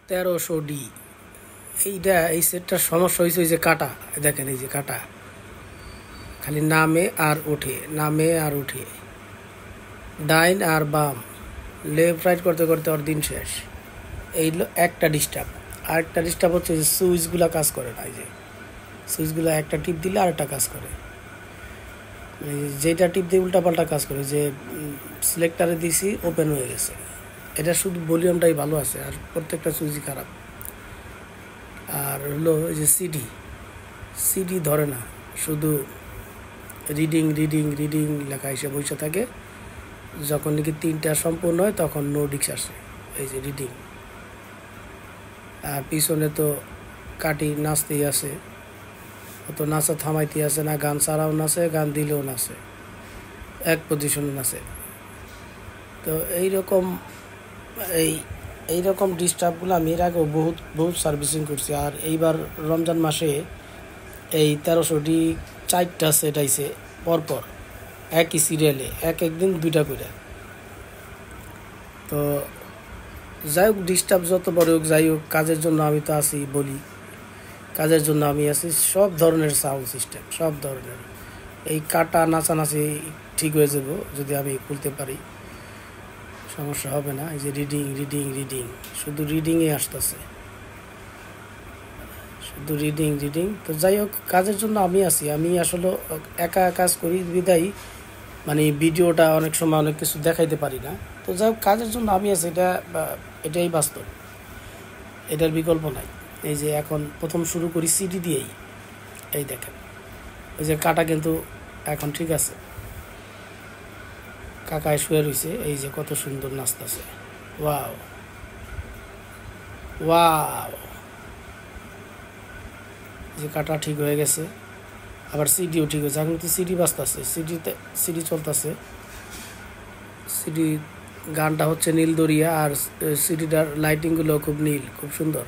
1300D। এই সেটটার সমস্যা হয়েছে ওই যে কাটা, দেখেন এই যে কাটা খালি নামে আর ওঠে, ডাইন আর বাম, লেফট রাইট করতে করতে ওর দিন শেষ। এই একটা ডিস্টার্ব। আরেকটা ডিস্টার্ব হচ্ছে যে সুইচগুলো কাজ করে না। এই যে সুইচগুলো একটা টিপ দিলে আরেকটা কাজ করে, যেটা টিপ দিয়ে উল্টাপাল্টা কাজ করে। যে সিলেক্টারে দিছি ওপেন হয়ে গেছে, এটা শুধু ভলিউমটাই ভালো আছে, আর প্রত্যেকটা সুইচই খারাপ। আর হলো এই যে সিডি ধরে না, শুধু রিডিং লেখা এসে বসে থাকে। যখন নাকি 3টা সম্পূর্ণ হয় তখন নো ডিস্ক আসে, এই যে রিডিং। আর পিছনে তো কাটি নাচতেই আছে, তো নাচা থামাইতে আছে না, গান ছাড়াও নাচে, গান দিলেও নাচে, এক পজিশনে নাচে। তো এইরকম ডিস্টার্বগুলো আমি এর আগেও বহুত সার্ভিসিং করছি। আর এইবার রমজান মাসে এই 1300D 4টা সেট আইছে পরপর একই সিরিয়ালে, একদিন 2টা করে। তো যাই হোক, ডিস্টার্ব যত বড় হোক যাই হোক, কাজের জন্য আমি তো আছি, বলি কাজের জন্য আমি আছি। সব ধরনের সাউন্ড সিস্টেম, সব ধরনের। এই কাটা নাচানাচি ঠিক হয়ে যাব যদি আমি খুলতে পারি, সমস্যা হবে না। এই যে রিডিং, শুধু রিডিংয়ে আসতেছে, শুধু রিডিং। তো যাই হোক, কাজের জন্য আমি আছি। আমি আসলে একা কাজ করি বিদায় মানে ভিডিওটা অনেক সময় অনেক কিছু দেখাইতে পারি না। তো যাই হোক, কাজের জন্য আমি আছি, এটাই বাস্তব, এটার বিকল্প নাই। এই যে এখন প্রথম শুরু করি সিডি দিয়েই, এই দেখেন ওই যে কাটা কিন্তু এখন ঠিক আছে, কাকায় শুয়ে রয়েছে, এই যে কত সুন্দর নাচতেছে। ওয়াও, যে কাটা ঠিক হয়ে গেছে, আবার সিডিও ঠিক হয়েছে। এখন তো সিডি বাজতেছে, সিডি চলতেছে। সিডি গানটা হচ্ছে নীল দরিয়া, আর সিডিটার লাইটিংগুলো খুব নীল, খুব সুন্দর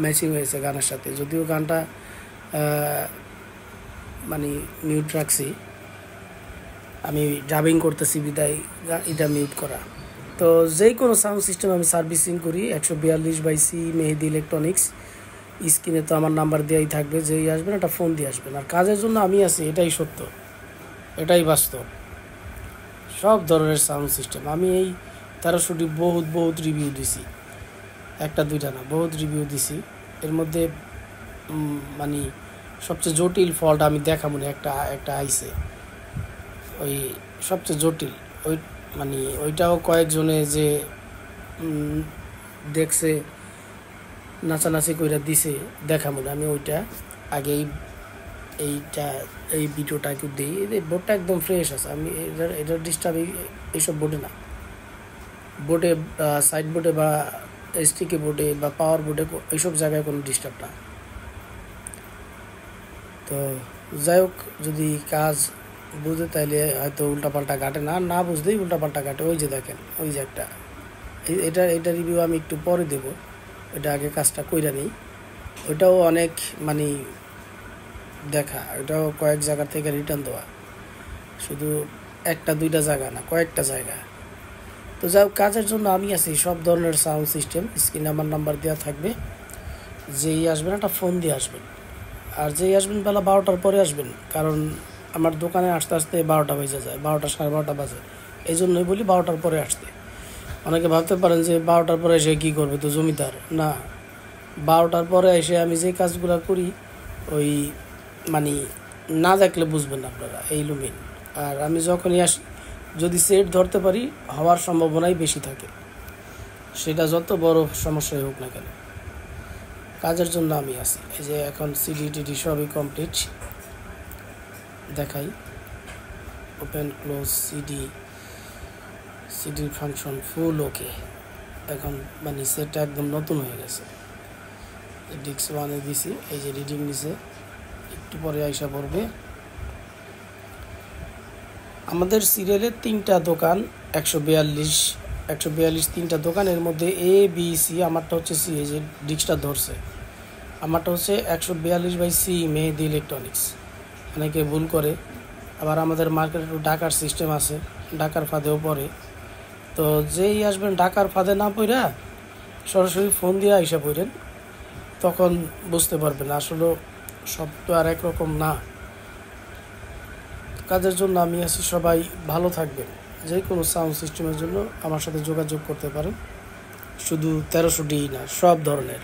ম্যাচিং হয়েছে গানের সাথে। যদিও গানটা মানে মিউট রাখছি, আমি ডাবিং করতেছি বিদায় এটা মিউট করা। তো যেই কোনো সাউন্ড সিস্টেম আমি সার্ভিসিং করি 142/C মেহেদি ইলেকট্রনিক্স। স্ক্রিনে তো আমার নাম্বার দেওয়াই থাকবে, যেই আসবেন একটা ফোন দিয়ে আসবেন। আর কাজের জন্য আমি আছি, এটাই সত্য, এটাই বাস্তব। সব ধরনের সাউন্ড সিস্টেম আমি এই 1300D বহুত রিভিউ দিছি, একটা দুইটা না, বহুত রিভিউ দিছি। এর মধ্যে মানে সবচেয়ে জটিল ফল্ট আমি দেখাবো না, একটা আইছে ওই সবচেয়ে জটিল, ওই মানে ওইটাও কয়েকজনে যে দেখছে নাচানাচি কইরা দিছে, দেখাবো না আমি ওইটা আগে। এই ভিডিওটা একটু দিই, এই বোর্ডটা একদম ফ্রেশ আছে। আমি এটার ডিস্টার্ব এইসব বোর্ডে না, বোর্ডে সাইড বোর্ডে বা এসটিকে বোর্ডে বা পাওয়ার বোর্ডে এইসব জায়গায় কোনো ডিস্টার্ব না। তো যাই হোক, যদি কাজ বুঝে তাইলে হয়তো উল্টাপাল্টা কাটে না বুঝলেই উল্টাপাল্টা কাটে। ওই যে দেখেন, ওই যে একটা এটা রিভিউ আমি একটু পরে দেব, ওইটা আগে কাজটা কইরা নেই। ওইটাও অনেক মানে দেখা, ওইটাও কয়েক জায়গা থেকে রিটার্ন দেওয়া, শুধু একটা দুইটা জায়গা না, কয়েকটা জায়গা। তো যাই হোক, কাজের জন্য আমি আছি। সব ধরনের সাউন্ড সিস্টেম, স্ক্রিনে আমার নাম্বার দেওয়া থাকবে, যেই আসবেন একটা ফোন দিয়ে আসবেন। আর যেই আসবেন বেলা 12টার পরে আসবেন, কারণ আমার দোকানে আসতে আসতে 12টা বেজে যায়, 12টা সাড়ে 12টা বাজে। এই জন্যই বলি 12টার পরে আসতে। অনেকে ভাবতে পারেন যে 12টার পরে এসে কী করবে, তো জমিদার না। 12টার পরে এসে আমি যে কাজগুলো করি ওই মানে না দেখলে বুঝবেন আপনারা, এই লুমিন। আর আমি যখনই আসি যদি সেট ধরতে পারি, হওয়ার সম্ভাবনাই বেশি থাকে, সেটা যত বড় সমস্যাই হোক না কেন। কাজের জন্য আমি আছি। এই যে এখন সিডি সবই কমপ্লিট, দেখাই ওপেন ক্লোজ সিডির ফাংশন ফুল ওকে। এখন মানে সেটটা একদম নতুন হয়ে গেছে। ডিস্ক 1-এ দিছি, এই যে রিডিং নিছে, একটু পরে আইসা পড়বে। আমাদের সিরিয়ালের 3টা দোকান, 142 3টা দোকান, এর মধ্যে ABC, আমারটা হচ্ছে সি। এই যে ডিস্কটা ধরছে, আমারটা হচ্ছে 142/C মেহেদি ইলেকট্রনিক্স। অনেকে ভুল করে। আবার আমাদের মার্কেটে ঢাকার সিস্টেম আছে, ঢাকার ফাঁদেও পড়ে। তো যেই আসবেন ঢাকার ফাঁদে না পড়া সরাসরি ফোন দিয়ে আইসা পড়েন, তখন বুঝতে পারবেন আসলে সব তো আর একরকম না। কাজের জন্য আমি আছি, সবাই ভালো থাকবেন। যে কোনো সাউন্ড সিস্টেমের জন্য আমার সাথে যোগাযোগ করতে পারেন, শুধু 1300 ডি না, সব ধরনের।